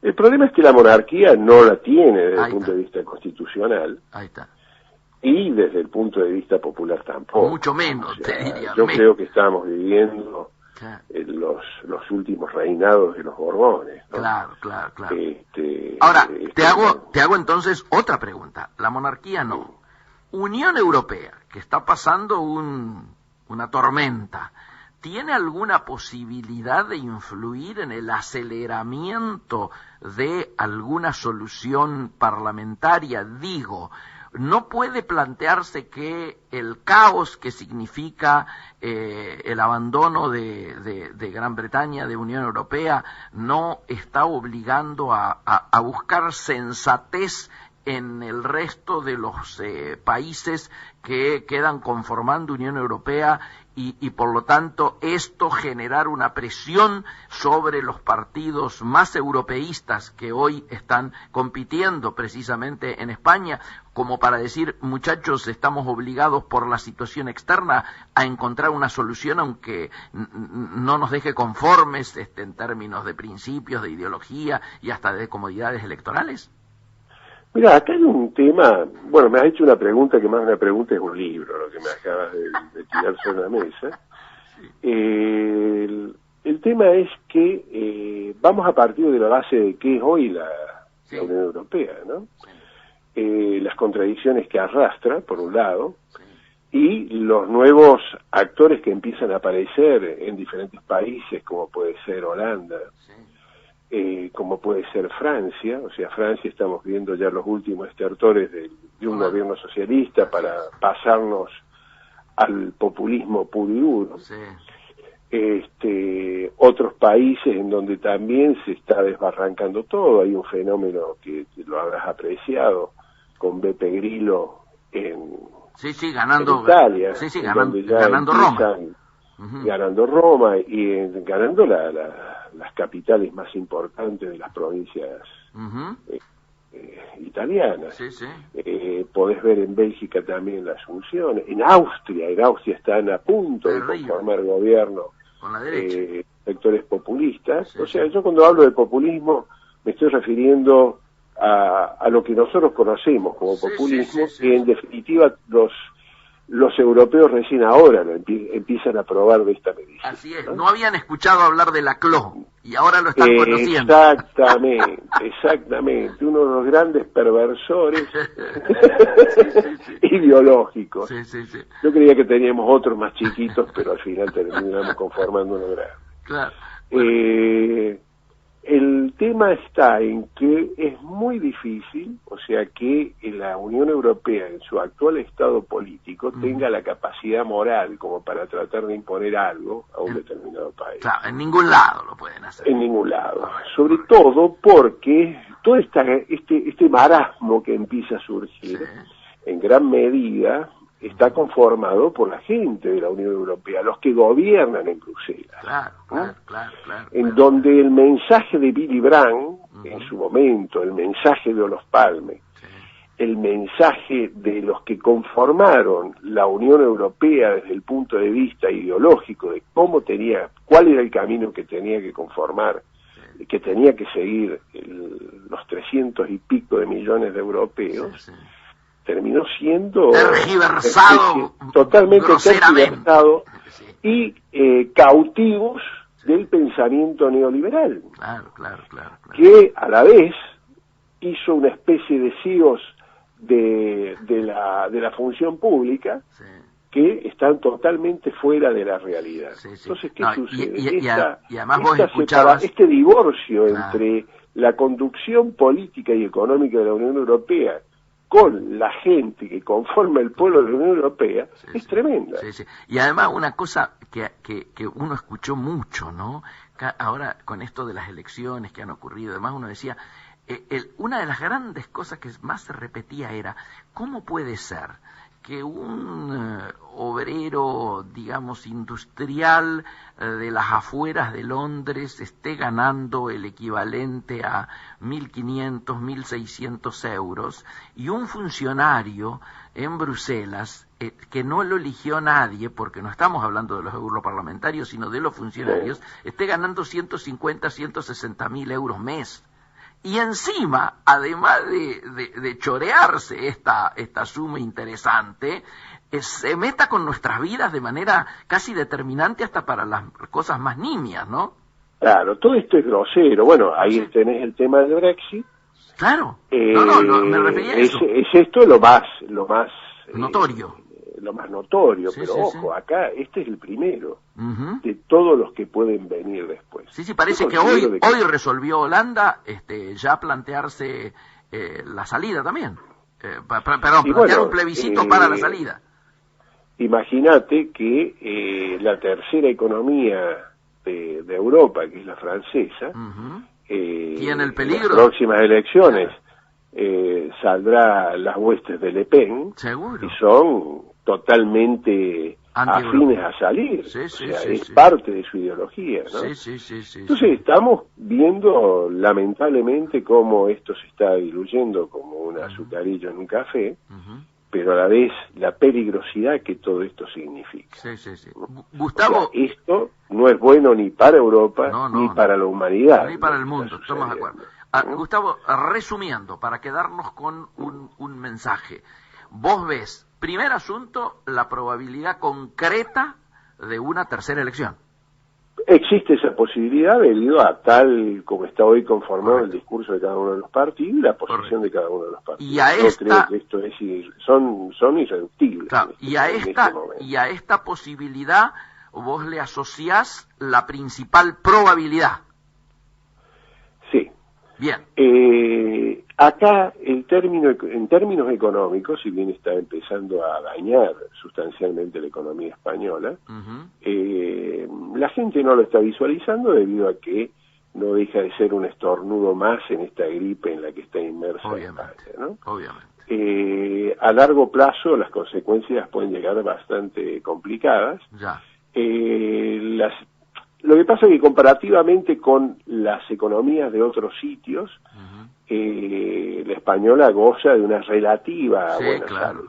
El problema es que la monarquía no la tiene desde el punto de vista constitucional. Ahí está. Y desde el punto de vista popular tampoco. Mucho menos, te diría. Yo creo que estamos viviendo los últimos reinados de los Borbones, ¿no? Claro. Ahora, te hago entonces otra pregunta. La monarquía no. Unión Europea, que está pasando una tormenta, ¿tiene alguna posibilidad de influir en el aceleramiento de alguna solución parlamentaria? Digo, ¿no puede plantearse que el caos que significa el abandono de Gran Bretaña, de Unión Europea, no está obligando a buscar sensatez en el resto de los países que quedan conformando Unión Europea y por lo tanto esto generar una presión sobre los partidos más europeístas que hoy están compitiendo precisamente en España, como para decir, muchachos, estamos obligados por la situación externa a encontrar una solución aunque no nos deje conformes en términos de principios, de ideología y hasta de comodidades electorales? Mira, acá hay un tema, bueno, me has hecho una pregunta que más una pregunta es un libro, lo que me acabas de tirar sobre la mesa. El tema es que vamos a partir de la base de qué es hoy la Unión Europea, ¿no? Las contradicciones que arrastra, por un lado, y los nuevos actores que empiezan a aparecer en diferentes países, como puede ser Holanda, como puede ser Francia. O sea, Francia estamos viendo ya los últimos estertores de un gobierno socialista para pasarnos al populismo puro y duro. Otros países en donde también se está desbarrancando todo. Hay un fenómeno que lo habrás apreciado con Beppe Grillo en Italia, ganando Roma. Ganando Roma y ganando las capitales más importantes de las provincias italianas. Podés ver en Bélgica también la Asunción. En Austria están a punto de conformar gobierno con la derecha. Sectores populistas. O sea, yo cuando hablo de populismo me estoy refiriendo a lo que nosotros conocemos como populismo, que en definitiva los europeos recién ahora lo empiezan a probar de esta medida. Así es, no habían escuchado hablar de la CLO y ahora lo están conociendo. Exactamente, uno de los grandes perversores ideológicos. Yo creía que teníamos otros más chiquitos, pero al final terminamos conformando uno grande. Claro. El tema está en que es muy difícil, o sea, que la Unión Europea en su actual estado político tenga la capacidad moral como para tratar de imponer algo a un determinado país. Claro, en ningún lado lo pueden hacer. En ningún lado. Sobre todo porque todo este marasmo que empieza a surgir, en gran medida, está conformado por la gente de la Unión Europea, los que gobiernan en Bruselas. Claro. En donde el mensaje de Willy Brandt, en su momento, el mensaje de Olof Palme, el mensaje de los que conformaron la Unión Europea desde el punto de vista ideológico de cuál era el camino que tenía que conformar, que tenía que seguir los 300 y pico de millones de europeos, terminó siendo tergiversado, totalmente tergiversado y cautivos del pensamiento neoliberal, Claro. que a la vez hizo una especie de CEOs de la función pública, Sí. que están totalmente fuera de la realidad. Sí. Entonces, ¿qué No, sucede? y además vos escuchabas... este divorcio Claro. entre la conducción política y económica de la Unión Europea con la gente que conforma el pueblo de la Unión Europea es tremenda. Sí. Y además una cosa que uno escuchó mucho, ¿no? Ahora con esto de las elecciones que han ocurrido, además uno decía, una de las grandes cosas que más se repetía era, ¿cómo puede ser que un obrero, digamos, industrial de las afueras de Londres esté ganando el equivalente a 1.500, 1.600 euros y un funcionario en Bruselas, que no lo eligió nadie, porque no estamos hablando de los europarlamentarios, sino de los funcionarios, esté ganando 150, 160.000 euros mes? Y encima, además de chorearse esta suma interesante, se meta con nuestras vidas de manera casi determinante hasta para las cosas más nimias, ¿no? Claro, todo esto es grosero. Bueno, ahí tenés el tema del Brexit. Claro. No, me refería a eso. Es esto lo más notorio. Lo más notorio, Sí, pero sí, ojo, acá este es el primero Uh-huh. de todos los que pueden venir después. Sí, parece Yo que considero hoy resolvió Holanda ya plantearse la salida también. Plantear un plebiscito para la salida. Imagínate que la tercera economía de Europa, que es la francesa, Uh-huh. ¿Tiene el peligro? En las próximas elecciones saldrá las huestes de Le Pen, Seguro. y son totalmente afines a salir. Es parte de su ideología, ¿no? Sí. Entonces estamos viendo lamentablemente cómo esto se está diluyendo como un azucarillo en un café, Uh-huh. pero a la vez la peligrosidad que todo esto significa. Sí. Gustavo... O sea, esto no es bueno ni para Europa, ni para la humanidad. Ni para el mundo, estamos de acuerdo. Gustavo, resumiendo, para quedarnos con un mensaje. Vos ves, primer asunto, la probabilidad concreta de una tercera elección. Existe esa posibilidad debido a tal como está hoy conformado el discurso de cada uno de los partidos y la posición de cada uno de los partidos. Y a creo que esto son irreductibles. Claro, y a esta posibilidad vos le asociás la principal probabilidad. Sí. Bien. Acá, en términos económicos, si bien está empezando a dañar sustancialmente la economía española, Uh-huh. La gente no lo está visualizando debido a que no deja de ser un estornudo más en esta gripe en la que está inmersa España, ¿no? Obviamente. A largo plazo las consecuencias pueden llegar bastante complicadas. Ya. Lo que pasa es que comparativamente con las economías de otros sitios, Uh-huh. La española goza de una relativa buena salud.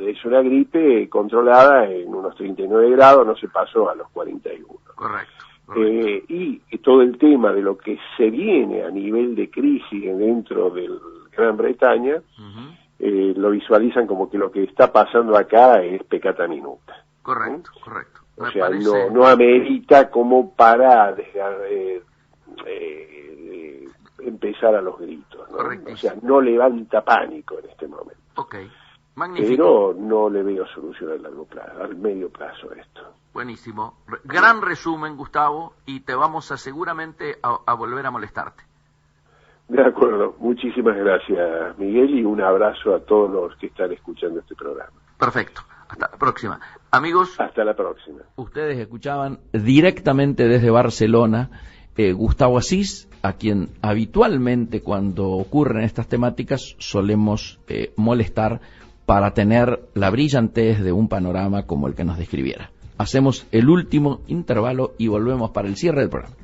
Es una gripe controlada en unos 39 grados, no se pasó a los 41. Correcto. Y todo el tema de lo que se viene a nivel de crisis dentro de Gran Bretaña, Uh-huh. lo visualizan como que lo que está pasando acá es peccata minuta. Correcto. O sea, no amerita como para empezar a los gritos, ¿no? O sea, no levanta pánico en este momento. Ok, magnífico. Pero no le veo solución a largo plazo, al medio plazo a esto. Buenísimo. Gran resumen, Gustavo, y te vamos seguramente a volver a molestarte. De acuerdo, muchísimas gracias, Miguel, y un abrazo a todos los que están escuchando este programa. Perfecto. Hasta la próxima. Amigos, hasta la próxima. Ustedes escuchaban directamente desde Barcelona Gustavo Asís, a quien habitualmente cuando ocurren estas temáticas solemos molestar para tener la brillantez de un panorama como el que nos describiera. Hacemos el último intervalo y volvemos para el cierre del programa.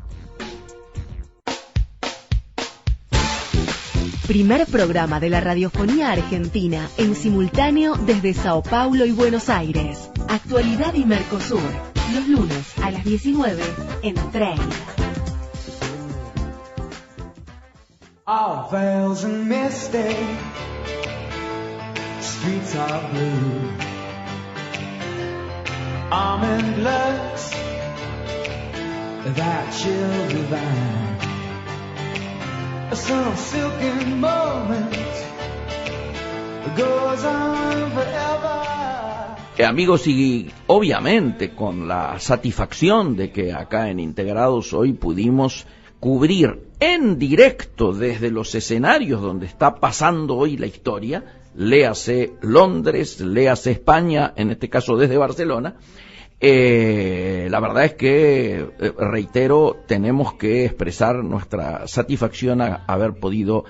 Primer programa de la radiofonía argentina en simultáneo desde Sao Paulo y Buenos Aires. Actualidad y Mercosur, los lunes a las 19 en Trade. All veils and misty, streets are blue. Almond looks that chill divine. Some silky moment goes on forever. Amigos, y obviamente con la satisfacción de que acá en Integrados hoy pudimos cubrir en directo desde los escenarios donde está pasando hoy la historia, léase Londres, léase España, en este caso desde Barcelona. La verdad es que, reitero, tenemos que expresar nuestra satisfacción a haber podido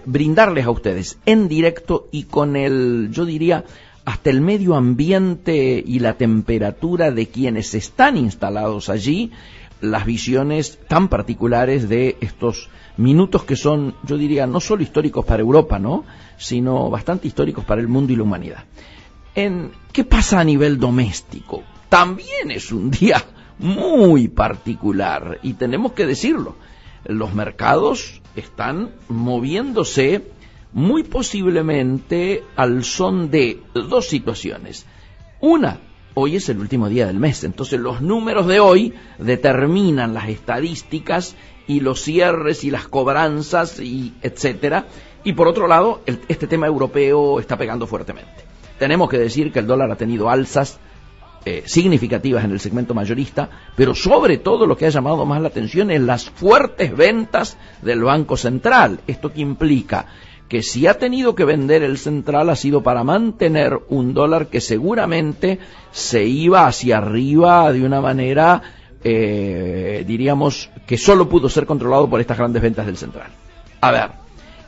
brindarles a ustedes en directo y con el, yo diría, hasta el medio ambiente y la temperatura de quienes están instalados allí, las visiones tan particulares de estos minutos que son, yo diría, no solo históricos para Europa, ¿no?, sino bastante históricos para el mundo y la humanidad. ¿Qué pasa a nivel doméstico? También es un día muy particular y tenemos que decirlo. Los mercados están moviéndose muy posiblemente al son de dos situaciones. Una, hoy es el último día del mes, entonces los números de hoy determinan las estadísticas y los cierres y las cobranzas y etcétera. Y por otro lado, este tema europeo está pegando fuertemente. Tenemos que decir que el dólar ha tenido alzas significativas en el segmento mayorista, pero sobre todo lo que ha llamado más la atención es las fuertes ventas del Banco Central. ¿Esto qué implica? Que si ha tenido que vender el central ha sido para mantener un dólar que seguramente se iba hacia arriba de una manera, diríamos, que solo pudo ser controlado por estas grandes ventas del central. A ver,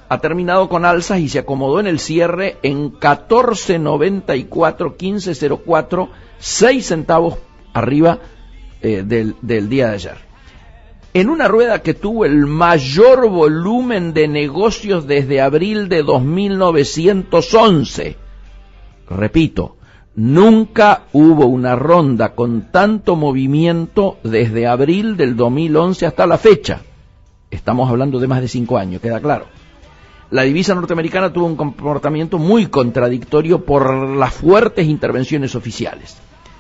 ha terminado con alzas y se acomodó en el cierre en 14.94, 15.04, 6 centavos arriba del día de ayer. En una rueda que tuvo el mayor volumen de negocios desde abril de 1911. Repito, nunca hubo una ronda con tanto movimiento desde abril del 2011 hasta la fecha. Estamos hablando de más de 5 años, queda claro. La divisa norteamericana tuvo un comportamiento muy contradictorio por las fuertes intervenciones oficiales.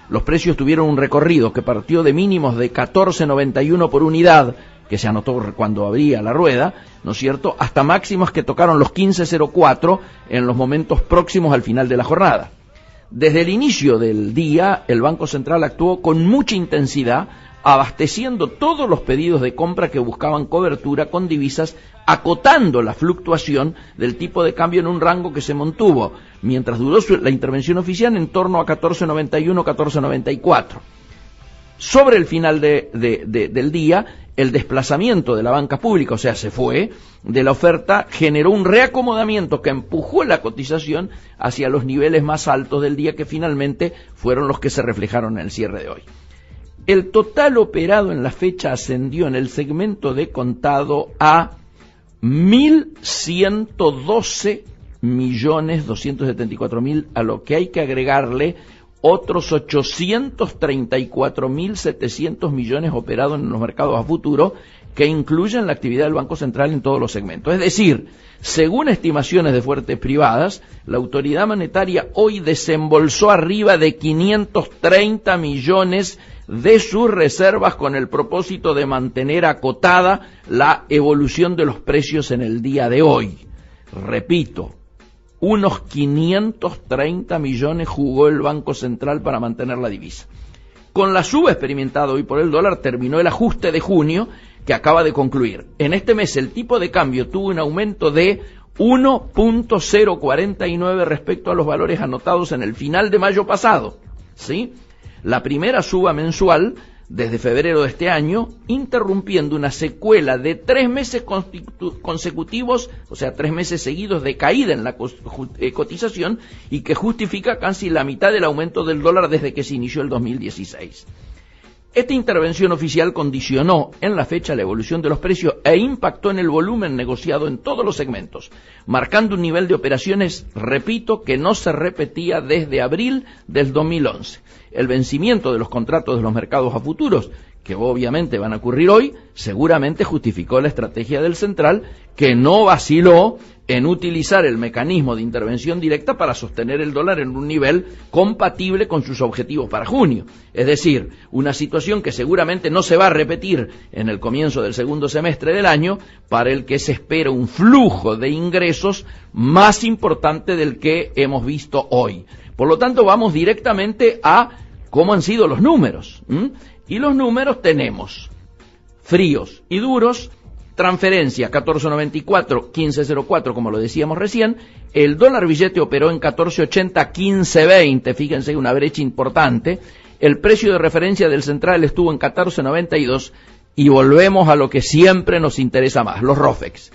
Los precios tuvieron un recorrido que partió de mínimos de 14.91 por unidad, que se anotó cuando abría la rueda, ¿no es cierto?, hasta máximos que tocaron los 15.04 en los momentos próximos al final de la jornada. Desde el inicio del día, el Banco Central actuó con mucha intensidad, abasteciendo todos los pedidos de compra que buscaban cobertura con divisas, acotando la fluctuación del tipo de cambio en un rango que se mantuvo, mientras duró la intervención oficial, en torno a 14.91, 14.94. Sobre el final del día, el desplazamiento de la banca pública, o sea, se fue de la oferta, generó un reacomodamiento que empujó la cotización hacia los niveles más altos del día, que finalmente fueron los que se reflejaron en el cierre de hoy. El total operado en la fecha ascendió en el segmento de contado a 1.112.274.000, a lo que hay que agregarle otros 834.700 millones operados en los mercados a futuro, que incluyen la actividad del Banco Central en todos los segmentos. Es decir, según estimaciones de fuentes privadas, la autoridad monetaria hoy desembolsó arriba de 530 millones de sus reservas con el propósito de mantener acotada la evolución de los precios en el día de hoy. Repito, unos 530 millones jugó el Banco Central para mantener la divisa. Con la suba experimentada hoy por el dólar terminó el ajuste de junio, que acaba de concluir. En este mes el tipo de cambio tuvo un aumento de 1.049 respecto a los valores anotados en el final de mayo pasado, ¿sí? La primera suba mensual desde febrero de este año, interrumpiendo una secuela de 3 meses consecutivos, o sea, 3 meses seguidos de caída en la cotización, y que justifica casi la mitad del aumento del dólar desde que se inició el 2016. Esta intervención oficial condicionó en la fecha la evolución de los precios e impactó en el volumen negociado en todos los segmentos, marcando un nivel de operaciones, repito, que no se repetía desde abril del 2011. El vencimiento de los contratos de los mercados a futuros, que obviamente van a ocurrir hoy, seguramente justificó la estrategia del central, que no vaciló en utilizar el mecanismo de intervención directa para sostener el dólar en un nivel compatible con sus objetivos para junio. Es decir, una situación que seguramente no se va a repetir en el comienzo del segundo semestre del año, para el que se espera un flujo de ingresos más importante del que hemos visto hoy. Por lo tanto, vamos directamente a cómo han sido los números. Y los números tenemos fríos y duros. Transferencia 14.94, 15.04, como lo decíamos recién. El dólar billete operó en 14.80, 15.20, fíjense, una brecha importante. El precio de referencia del central estuvo en 14.92 y volvemos a lo que siempre nos interesa más, los ROFEX.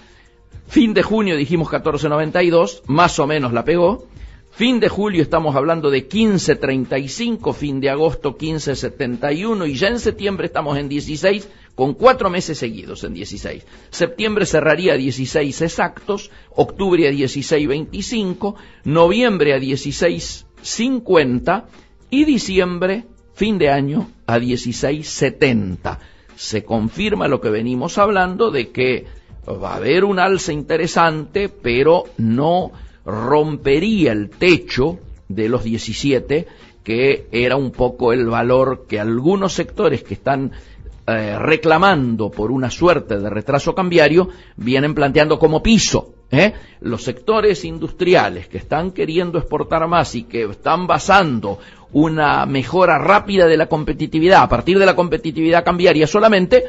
Fin de junio dijimos 14.92, más o menos la pegó. Fin de julio estamos hablando de 15.35, fin de agosto 15.71 y ya en septiembre estamos en 16, con 4 meses seguidos en 16. Septiembre cerraría a 16 exactos, octubre a 16.25, noviembre a 16.50 y diciembre, fin de año, a 16.70. Se confirma lo que venimos hablando de que va a haber un alza interesante, pero no rompería el techo de los 17, que era un poco el valor que algunos sectores que están reclamando por una suerte de retraso cambiario vienen planteando como piso. Los sectores industriales que están queriendo exportar más y que están basando una mejora rápida de la competitividad a partir de la competitividad cambiaria solamente,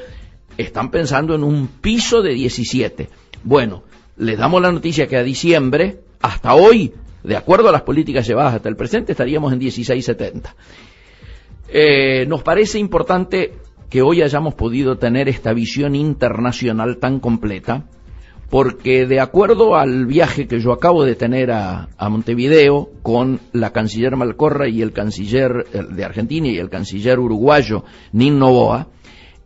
están pensando en un piso de 17. Bueno, les damos la noticia que a diciembre, hasta hoy, de acuerdo a las políticas llevadas hasta el presente, estaríamos en 16.70. Nos parece importante que hoy hayamos podido tener esta visión internacional tan completa, porque de acuerdo al viaje que yo acabo de tener a Montevideo con la canciller Malcorra y el canciller de Argentina y el canciller uruguayo Nin Novoa,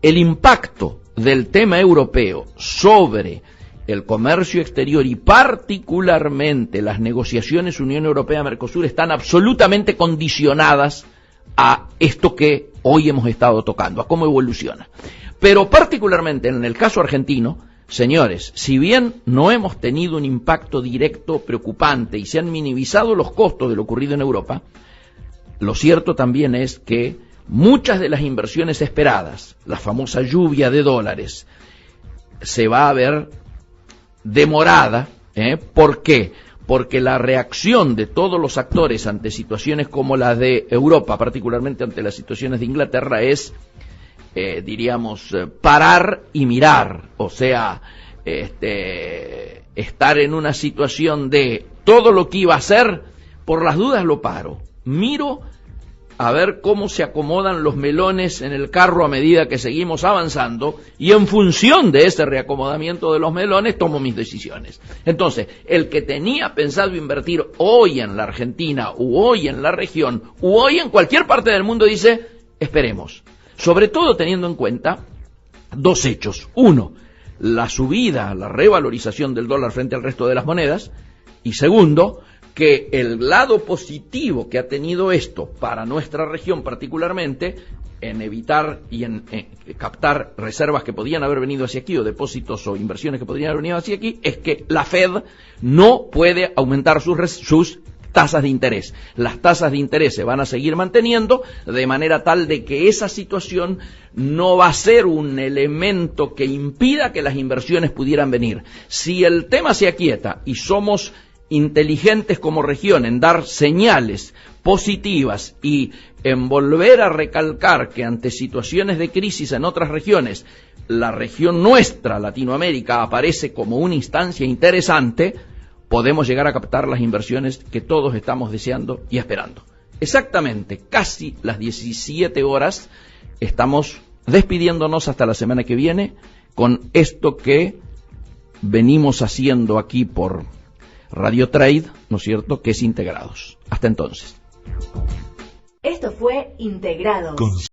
el impacto del tema europeo sobre el comercio exterior y particularmente las negociaciones Unión Europea-Mercosur están absolutamente condicionadas a esto que hoy hemos estado tocando, a cómo evoluciona. Pero particularmente en el caso argentino, señores, si bien no hemos tenido un impacto directo preocupante y se han minimizado los costos de lo ocurrido en Europa, lo cierto también es que muchas de las inversiones esperadas, la famosa lluvia de dólares, se va a ver demorada. ¿Por qué? Porque la reacción de todos los actores ante situaciones como la de Europa, particularmente ante las situaciones de Inglaterra, es, diríamos, parar y mirar. O sea, estar en una situación de todo lo que iba a hacer, por las dudas lo paro. Miro a ver cómo se acomodan los melones en el carro a medida que seguimos avanzando, y en función de ese reacomodamiento de los melones tomo mis decisiones. Entonces, el que tenía pensado invertir hoy en la Argentina, u hoy en la región, u hoy en cualquier parte del mundo, dice, esperemos. Sobre todo teniendo en cuenta dos hechos. Uno, la subida, la revalorización del dólar frente al resto de las monedas, y segundo, que el lado positivo que ha tenido esto para nuestra región particularmente, en evitar y en captar reservas que podían haber venido hacia aquí, o depósitos o inversiones que podrían haber venido hacia aquí, es que la Fed no puede aumentar sus tasas de interés. Las tasas de interés se van a seguir manteniendo, de manera tal de que esa situación no va a ser un elemento que impida que las inversiones pudieran venir. Si el tema se aquieta y somos inteligentes como región en dar señales positivas y en volver a recalcar que ante situaciones de crisis en otras regiones, la región nuestra, Latinoamérica, aparece como una instancia interesante, podemos llegar a captar las inversiones que todos estamos deseando y esperando. Exactamente, casi las 17 horas, estamos despidiéndonos hasta la semana que viene con esto que venimos haciendo aquí por Radio Trade, ¿no es cierto?, que es Integrados. Hasta entonces. Esto fue Integrados.